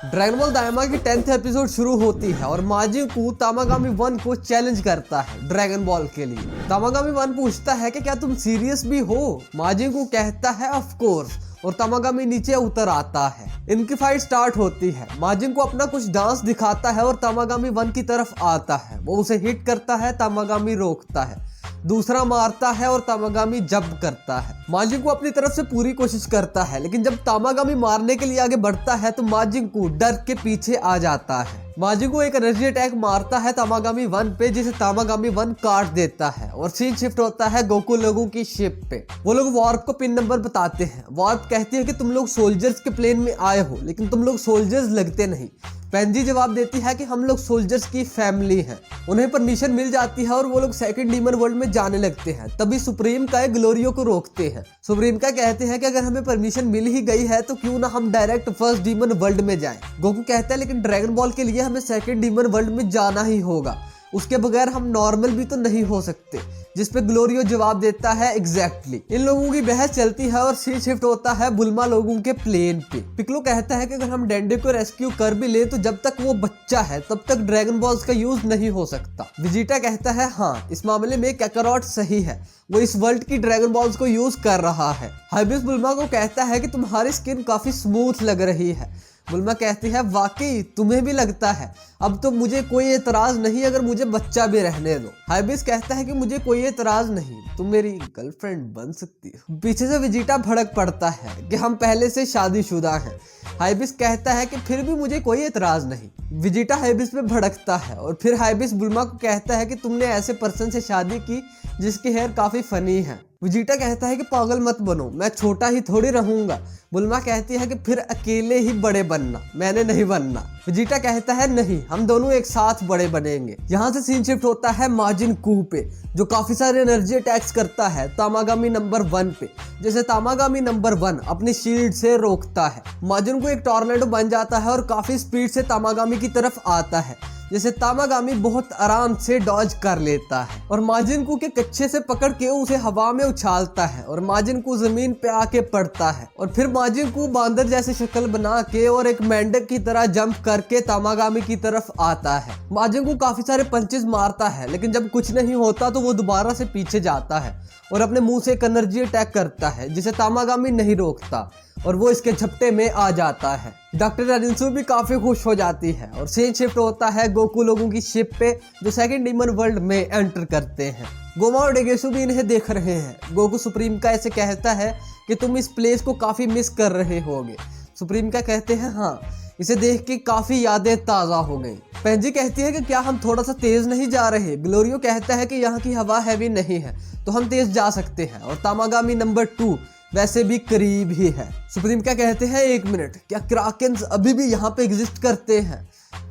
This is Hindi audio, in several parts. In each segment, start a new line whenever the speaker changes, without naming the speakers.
ड्रैगन बॉल दाइमा की 10th एपिसोड शुरू होती है और माजिंकू तामागामी 1 को चैलेंज करता है ड्रैगन बॉल के लिए। तामागामी 1 पूछता है कि क्या तुम सीरियस भी हो? माजिंकू कहता है ऑफ कोर्स और तामागामी नीचे उतर आता है। इनकी फाइट स्टार्ट होती है। माजिंकू अपना कुछ डांस दिखाता है और तामागामी 1 की तरफ आता है। वो उसे हिट करता है, तामागामी रोकता है, दूसरा मारता है और तामागामी जंप करता है। माजिंकू अपनी तरफ से पूरी कोशिश करता है, लेकिन जब तामागामी मारने के लिए आगे बढ़ता है तो माजिंकू डर के पीछे आ जाता है। माजिंकू एक एनर्जी अटैक मारता है तामागामी 1 पे, जिसे तामागामी 1 काट देता है और सीन शिफ्ट होता है गोकू लोगों की शिप पे। वो लोग वार्प को पिन नंबर बताते हैं। वार्प कहती है कि तुम लोग सोल्जर्स के प्लेन में आए हो, लेकिन तुम लोग सोल्जर्स लगते नहीं। पेंजी जवाब देती है कि हम लोग सोल्जर्स की फैमिली हैं। उन्हें परमिशन मिल जाती है और वो लोग सेकंड डीमन वर्ल्ड में जाने लगते हैं। तभी सुप्रीम का ग्लोरियो को रोकते हैं। सुप्रीम का कहते हैं कि अगर हमें परमिशन मिल ही गई है तो क्यों ना हम डायरेक्ट फर्स्ट डीमन वर्ल्ड में जाएं। गोकू कहता है लेकिन ड्रैगन बॉल के लिए हमें सेकंड डीमन वर्ल्ड में जाना ही होगा, उसके बगैर हम नॉर्मल भी तो नहीं हो सकते। जिस पे ग्लोरियो जवाब देता है एग्जैक्टली। इन लोगों की बहस चलती है और सीन शिफ्ट होता है बुल्मा लोगों के प्लेन पे। पिकलो कहता है कि अगर हम डेंडे को रेस्क्यू कर भी ले तो जब तक वो बच्चा है तब तक ड्रैगन बॉल्स का यूज नहीं हो सकता। विजिटा कहता है हाँ, इस मामले में कैकारोट सही है, वो इस वर्ल्ड की ड्रैगन बॉल्स को यूज कर रहा है। हाइबिस बुल्मा को कहता है कि तुम्हारी स्किन काफी स्मूथ लग रही है। बुल्मा कहती है वाकई तुम्हें भी लगता है, अब तो मुझे कोई एतराज नहीं अगर मुझे बच्चा भी रहने दो। हाइबिस कहता है कि मुझे कोई एतराज नहीं, तुम मेरी गर्लफ्रेंड बन सकती हो। पीछे से विजिटा भड़क पड़ता है कि हम पहले से शादीशुदा हैं। हाइबिस कहता है कि फिर भी मुझे कोई एतराज नहीं। विजिटा हाइबिस पे भड़कता है और फिर हाइबिस बुल्मा को कहता है कि तुमने ऐसे पर्सन से शादी की जिसकी हेयर काफी फनी है। विजिटा कहता है कि पागल मत बनो, मैं छोटा ही थोड़ी रहूंगा। बुल्मा कहती है कि फिर अकेले ही बड़े बनना, मैंने नहीं बनना। विजिटा कहता है नहीं, हम दोनों एक साथ बड़े बनेंगे। यहाँ से सीन शिफ्ट होता है माजिंकू पे, जो काफी सारे एनर्जी अटैक्स करता है तामागामी नंबर 1 पे, जैसे तामागामी नंबर 1 अपनी शील्ड से रोकता है। माजिंकू एक टॉर्नेडो बन जाता है और काफी स्पीड से तामागामी की तरफ आता है, जैसे तामागामी बहुत आराम से डॉज कर लेता है और माजिंकू के कच्छे से पकड़ के उसे हवा में उछालता है और माजिंकू जमीन पे आके पड़ता है। और फिर माजिंकू बांदर जैसी शक्ल बना के और एक मेंढक की तरह जंप करके तामागामी की तरफ आता है। माजिंकू काफी सारे पंचेस मारता है, लेकिन जब कुछ नहीं होता तो वो दोबारा से पीछे जाता है और अपने मुंह से एक एनर्जी अटैक करता है, जिसे तामागामी नहीं रोकता और वो इसके झपटे में आ जाता है। डॉक्टर अरिंसू भी काफी खुश हो जाती है और सीन शिफ्ट होता है गोकू लोगों की शिप पे, जो सेकंड डीमन वर्ल्ड में एंटर करते हैं। गोमा और डेगेसु भी इन्हें देख रहे हैं। गोकू सुप्रीम का ऐसे कहता है कि तुम इस प्लेस को काफी मिस कर रहे होगे। सुप्रीम का कहते हैं हाँ, इसे देख के काफी यादें ताजा हो गई। पेंजी कहती है कि क्या हम थोड़ा सा तेज नहीं जा रहे? ग्लोरियो कहता है कि यहाँ की हवा हैवी नहीं है तो हम तेज जा सकते हैं और तामागामी नंबर 2 वैसे भी करीब ही है। सुप्रीम क्या कहते हैं एक मिनट, क्या क्राकेन्स अभी भी यहाँ पे एग्जिस्ट करते हैं?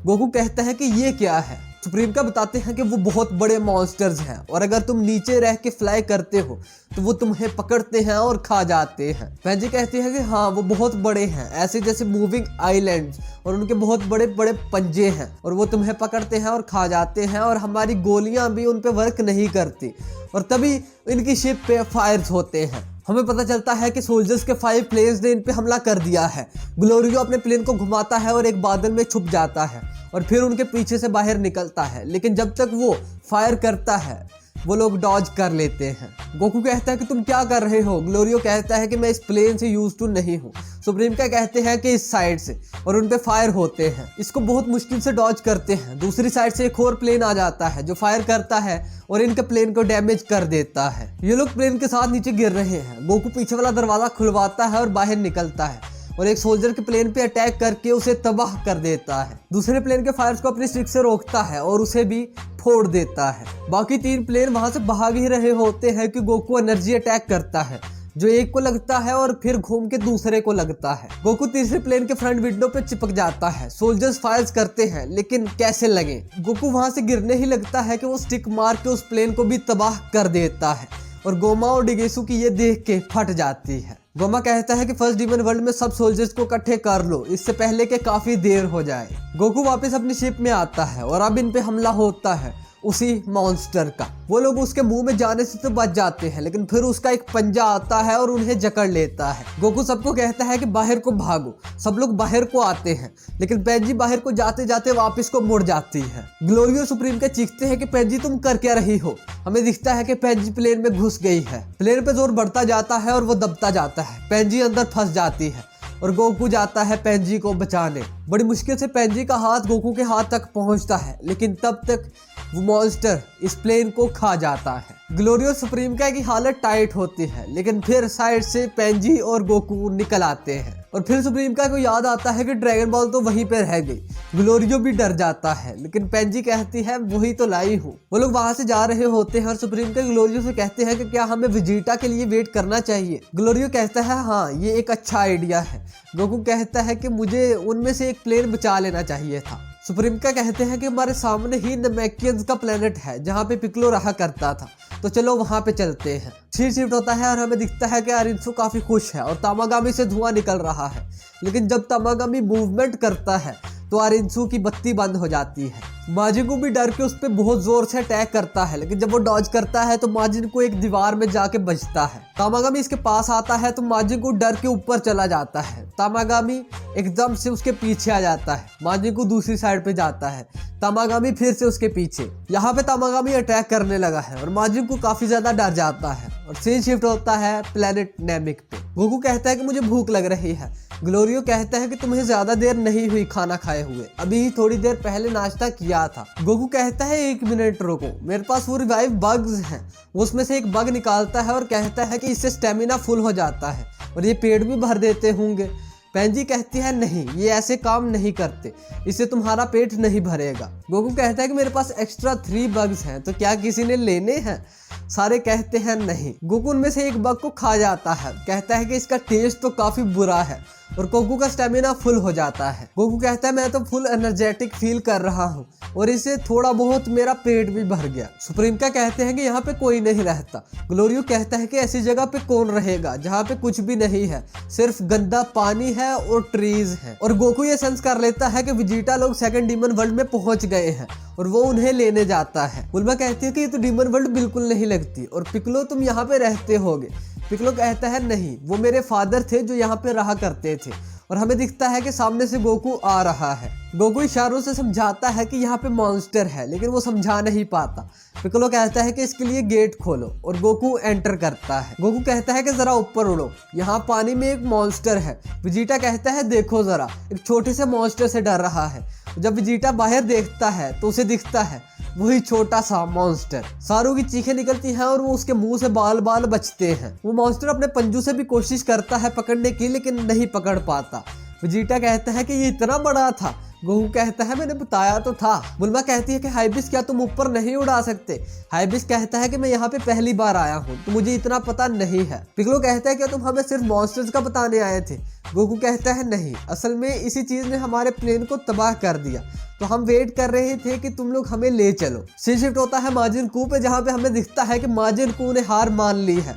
गोकू कहता है कि ये क्या है? सुप्रीम का बताते हैं कि वो बहुत बड़े मॉन्स्टर्स हैं और अगर तुम नीचे रह के फ्लाई करते हो तो वो तुम्हें पकड़ते हैं और खा जाते हैं। पेंजी कहती है कि हाँ, वो बहुत बड़े हैं, ऐसे जैसे मूविंग आइलैंड्स, और उनके बहुत बड़े बड़े पंजे हैं और वो तुम्हें पकड़ते हैं और खा जाते हैं और हमारी गोलियां भी उन पे वर्क नहीं करती। और तभी इनकी शिप पे फायर्स होते हैं। हमें पता चलता है कि सोल्जर्स के 5 प्लेन्स ने इन पे हमला कर दिया है। ग्लोरियो अपने प्लेन को घुमाता है और एक बादल में छुप जाता है और फिर उनके पीछे से बाहर निकलता है, लेकिन जब तक वो फायर करता है वो लोग डॉज कर लेते हैं। गोकू कहता है कि तुम क्या कर रहे हो? ग्लोरियो कहता है कि मैं इस प्लेन से यूज टू नहीं हूँ। सुप्रीम का कहते हैं कि इस साइड से, और उन पे फायर होते हैं। इसको बहुत मुश्किल से डॉज करते हैं। दूसरी साइड से एक और प्लेन आ जाता है जो फायर करता है और इनके प्लेन को डैमेज कर देता है। ये लोग प्लेन के साथ नीचे गिर रहे हैं। गोकू पीछे वाला दरवाजा खुलवाता है और बाहर निकलता है और एक सोल्जर के प्लेन पे अटैक करके उसे तबाह कर देता है। दूसरे प्लेन के फायर्स को अपनी स्टिक से रोकता है और उसे भी फोड़ देता है। बाकी 3 प्लेन वहां से भाग ही रहे होते हैं कि गोकू एनर्जी अटैक करता है, जो एक को लगता है और फिर घूम के दूसरे को लगता है। गोकू तीसरे प्लेन के फ्रंट विंडो पे चिपक जाता है। सोल्जर्स फायर्स करते हैं, लेकिन कैसे लगे? गोकू वहां से गिरने ही लगता है कि वो स्टिक मार के उस प्लेन को भी तबाह कर देता है और गोमा और डिगेसु की ये देख के फट जाती है। गोमा कहता है कि फर्स्ट डीमन वर्ल्ड में सब सोल्जर्स को इकट्ठे कर लो, इससे पहले कि काफी देर हो जाए। गोकू वापस अपनी शिप में आता है और अब इन पे हमला होता है। उसी मॉन्स्टर का। वो लोग उसके मुंह में जाने से तो बच जाते हैं, लेकिन फिर उसका एक पंजा आता है और उन्हें जकड़ लेता है। गोकू सबको कहता है कि बाहर को भागो। सब लोग बाहर को आते हैं, लेकिन पेंजी बाहर को जाते जाते वापस को मुड़ जाती है। ग्लोरी और सुप्रीम का चीखते हैं कि पेंजी तुम कर क्या रही हो। हमें दिखता है कि पेंजी प्लेन में घुस गई है। प्लेन पे जोर बढ़ता जाता है और वो दबता जाता है। पेंजी अंदर फंस जाती है और गोकू जाता है पेंजी को बचाने। बड़ी मुश्किल से पेंजी का हाथ गोकू के हाथ तक पहुंचता है, लेकिन तब तक वो मॉन्स्टर इस प्लेन को खा जाता है। ग्लोरी और सुप्रीम का की हालत टाइट होती है, लेकिन फिर साइड से पेंजी और गोकू निकल आते हैं और फिर सुप्रीम का को याद आता है कि ड्रैगन बॉल तो वहीं पे रह गई। ग्लोरियो भी डर जाता है, लेकिन पेंजी कहती है वही तो लाई हूँ। वो लोग वहां से जा रहे होते हैं और सुप्रीम का ग्लोरियो से कहते हैं कि क्या हमें वेजिटा के लिए वेट करना चाहिए। ग्लोरियो कहता है हाँ ये एक अच्छा आइडिया है। गोकू कहता है कि मुझे उनमें से एक प्लेन बचा लेना चाहिए था। सुप्रीम का कहते हैं कि हमारे सामने ही नमैकियंस का प्लेनेट है जहाँ पे पिक्लो रहा करता था, तो चलो वहां पे चलते हैं। सीन शिफ्ट होता है और हमें दिखता है कि अरिंसो काफी खुश है और तामागामी से धुआं निकल रहा है, लेकिन जब तामागामी मूवमेंट करता है तो अरिंसो की बत्ती बंद हो जाती है। माजिन को भी डर के उस पर बहुत जोर से अटैक करता है, लेकिन जब वो डॉज करता है तो माजिन को एक दीवार में जाके बचता है। तामागामी इसके पास आता है तो माजिन को डर के ऊपर चला जाता है। तामागामी एकदम से उसके पीछे आ जाता है। माजिन को दूसरी साइड पे जाता है। तामागामी फिर से उसके पीछे। यहाँ पे तामागामी अटैक करने लगा है और माजिन को काफी ज्यादा डर जाता है और सीन शिफ्ट होता है प्लेनेट नेमिक पे। गोकू कहता है कि मुझे भूख लग रही है। ग्लोरियो कहता है कि तुम्हें ज्यादा देर नहीं हुई खाना खाए हुए, अभी ही थोड़ी देर पहले नाश्ता किया था। गोकू कहता है 1 मिनट रुको, मेरे पास वो रिवाइव बग्स हैं। वो उसमें से एक बग निकालता है और कहता है कि इससे स्टेमिना फुल हो जाता है और ये पेट भी भर देते होंगे। पेंजी कहती है नहीं, ये ऐसे काम नहीं करते, इससे तुम्हारा पेट नहीं भरेगा। गोकू कहता है कि मेरे पास एक्स्ट्रा 3 बग्स हैं, तो क्या किसी ने लेने हैं? सारे कहते हैं नहीं। गोकू उनमें से एक बग को खा जाता है, कहता है कि इसका टेस्ट तो काफी बुरा है और गोकू का स्टेमिना फुल हो जाता है। गोकू कहता है मैं तो फुल एनर्जेटिक फील कर रहा हूँ और इससे थोड़ा बहुत मेरा पेट भी भर गया। सुप्रीम का कहते हैं कि यहाँ पे कोई नहीं रहता। ग्लोरियो कहता है कि ऐसी जगह पे कौन रहेगा जहाँ पे कुछ भी नहीं है, सिर्फ गंदा पानी है और ट्रीज है। और गोकू ये सेंस कर लेता है कि वेजिटा लोग सेकंड डीमन वर्ल्ड में पहुंच गए हैं और वो उन्हें लेने जाता है। बुल्मा कहती है कि ये तो डीमन वर्ल्ड बिल्कुल नहीं लगती और पिक्लो तुम यहाँ पे रहते होगे। पिक्लो कहता है नहीं, वो मेरे फादर थे जो यहाँ पे रहा करते थे। और हमें दिखता है कि सामने से गोकू आ रहा है। गोकू इशारों से समझाता है कि यहाँ पे मॉन्स्टर है, लेकिन वो समझा नहीं पाता। पिक्लो कहता है कि इसके लिए गेट खोलो और गोकू एंटर करता है। गोकू कहता है कि जरा ऊपर उड़ो, यहाँ पानी में एक मॉन्स्टर है। वेजिटा कहता है देखो जरा, एक छोटे से मॉन्स्टर से डर रहा है। जब वेजिटा बाहर देखता है तो उसे दिखता है वही छोटा सा मॉन्स्टर। सारू की चीखें निकलती हैं और वो उसके मुंह से बाल बाल बचते हैं। वो मॉन्स्टर अपने पंजों से भी कोशिश करता है पकड़ने की, लेकिन नहीं पकड़ पाता। वेजिटा कहता है कि ये इतना बड़ा था। गोकू कहता है मैंने बताया तो था। बुल्मा कहती है कि हाइबिस क्या तुम ऊपर नहीं उड़ा सकते? हाइबिस कहता है कि मैं यहाँ पे पहली बार आया हूँ तो मुझे इतना पता नहीं है। पिक्लो कहता है कि तुम हमें सिर्फ मॉन्स्टर्स का बताने आए थे? गोकू कहता है नहीं, असल में इसी चीज ने हमारे प्लेन को तबाह कर दिया, तो हम वेट कर रहे थे कि तुम लोग हमें ले चलो। सीन शिफ्ट होता है माजिन कू पे, जहाँ पे हमें दिखता है कि माजिन कू ने हार मान ली है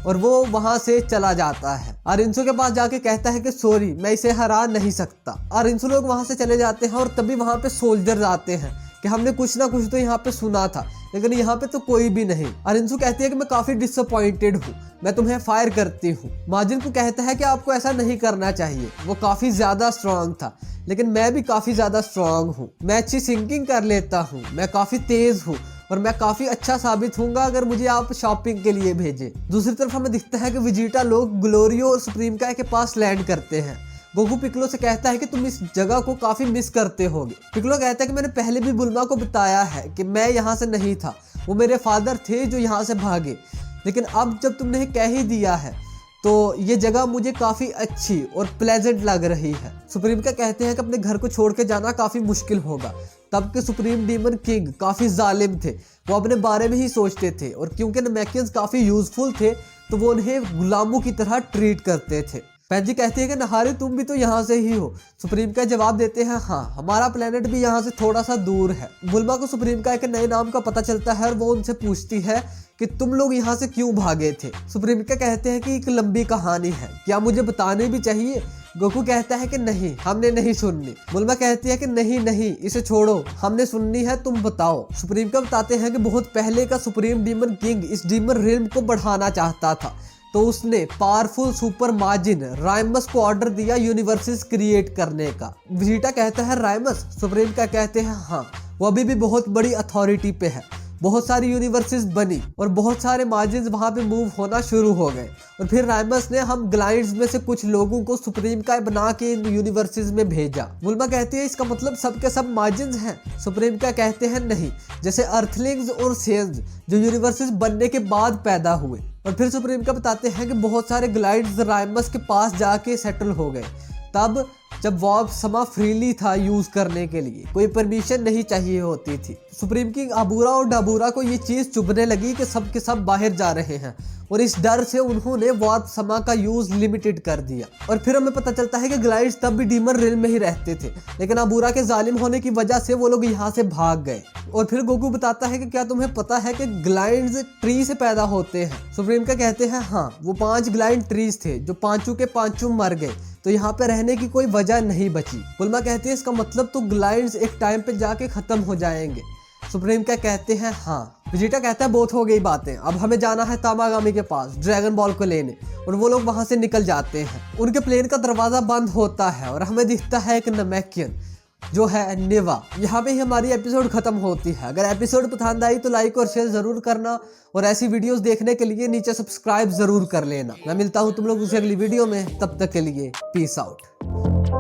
और वो वहां से चला जाता है। अरिंसो के पास जाके कहता है कि सॉरी, मैं इसे हरा नहीं सकता। अरिंसो लोग वहां से चले जाते हैं और तभी वहां पे सोल्जर्स आते हैं कि हमने कुछ ना कुछ तो यहाँ पे सुना था, लेकिन यहाँ पे तो कोई भी नहीं। अरिंसो कहती है कि मैं काफी डिसअपॉइंटेड हूँ, मैं तुम्हें फायर करती हूँ। माजिन को कहता है कि आपको ऐसा नहीं करना चाहिए, वो काफी ज्यादा स्ट्रांग था, लेकिन मैं भी काफी ज्यादा स्ट्रांग हूँ। मैं अच्छी सिंकिंग कर लेता हूँ, मैं काफी तेज हूँ और मैं काफी अच्छा साबित होऊंगा अगर मुझे आप शॉपिंग के लिए भेजें। दूसरी तरफ हमें दिखता है कि वेजिटा लोग ग्लोरियो और सुप्रीम का के पास लैंड करते हैं। गोकू पिक्लो से कहता है कि तुम इस जगह को काफी मिस करते होगे। पिक्लो कहता है कि मैंने पहले भी बुल्मा को बताया है कि मैं यहाँ से नहीं था, वो मेरे फादर थे जो यहाँ से भागे, लेकिन अब जब तुमने कह ही दिया है तो ये जगह मुझे काफी अच्छी और प्लेजेंट लग रही है। सुप्रीम का कहते हैं कि अपने घर को छोड़ के जाना काफी मुश्किल होगा। तब के सुप्रीम डीमन किंग काफी जालिम थे, वो अपने बारे में ही सोचते थे और क्योंकि नमैकियंस काफी यूजफुल थे तो वो उन्हें गुलामों की तरह ट्रीट करते थे। पेंजी कहती है कि नहारी तुम भी तो यहाँ से ही हो। सुप्रीम का जवाब देते हैं हाँ, हमारा प्लेनेट भी यहाँ से थोड़ा सा दूर है। बुल्मा को सुप्रीम का एक नए नाम का पता चलता है और वो उनसे पूछती है कि तुम लोग यहाँ से क्यों भागे थे। सुप्रीम का कहते हैं कि एक लंबी कहानी है, क्या मुझे बताने भी चाहिए? गोकू कहता है कि नहीं, हमने नहीं सुननी। बुल्मा कहती है कि नहीं नहीं, इसे छोड़ो, हमने सुननी है, तुम बताओ। सुप्रीम का बताते हैं कि बहुत पहले का सुप्रीम डीमन किंग इस डीमन रिल्म को बढ़ाना चाहता था, तो उसने पावरफुल सुपर माजिन राइमस को ऑर्डर दिया यूनिवर्सेस क्रिएट करने का। विजिटा कहता है राइमस? सुप्रीम का कहते हैं हाँ, वो अभी भी बहुत बड़ी अथॉरिटी पे है। बहुत सारी यूनिवर्सेस बनी और बहुत सारे मार्जिन्स वहां पे मूव होना शुरू हो गए, और फिर राइमस ने हम ग्लाइड्स में से कुछ लोगों को सुप्रीम का बना के इन यूनिवर्सेस में भेजा। बुल्मा कहती है इसका मतलब सब के सब मार्जिन्स हैं? सुप्रीम का कहते हैं नहीं, जैसे अर्थलिंग्स और सेंस जो यूनिवर्सेस बनने के बाद पैदा हुए। और फिर सुप्रीम का बताते हैं कि बहुत सारे ग्लाइड्स राइमस के पास जाके सेटल हो गए, तब जब वार्प समा फ्रीली था यूज करने के लिए, कोई परमिशन नहीं चाहिए होती थी। सुप्रीम किंग अबूरा और डबूरा को ये चीज चुभने लगी कि सब के सब बाहर जा रहे हैं, और इस डर से उन्होंने वार्प समा का यूज लिमिटेड कर दिया। और फिर हमें पता चलता है कि ग्लाइड्स तब भी डीमन रिल्म में ही रहते थे, लेकिन अबूरा के जालिम होने की वजह से वो लोग यहाँ से भाग गए। और फिर गोकू बताता है कि क्या तुम्हें पता है कि ग्लाइड्स ट्री से पैदा होते हैं? सुप्रीम का कहते हैं हाँ, वो 5 ग्लाइड ट्रीज थे जो पांचों के पांचों मर गए, तो यहाँ पे रहने की कोई वजह नहीं बची। बुल्मा कहती है इसका मतलब तो ग्लाइड्स एक टाइम पे जाके खत्म हो जाएंगे। सुप्रीम का कहते हैं हाँ। विजिटा कहता है बहुत हो गई बातें, अब हमें जाना है तामागामी के पास ड्रैगन बॉल को लेने। और वो लोग वहां से निकल जाते हैं। उनके प्लेन का दरवाजा बंद होता है और हमें दिखता है एक नमैकियन जो है निवा। यहाँ पे ही हमारी एपिसोड खत्म होती है। अगर एपिसोड पसंद आई तो लाइक और शेयर जरूर करना, और ऐसी वीडियोस देखने के लिए नीचे सब्सक्राइब जरूर कर लेना। मैं मिलता हूँ तुम लोग उसे अगली वीडियो में, तब तक के लिए पीस आउट।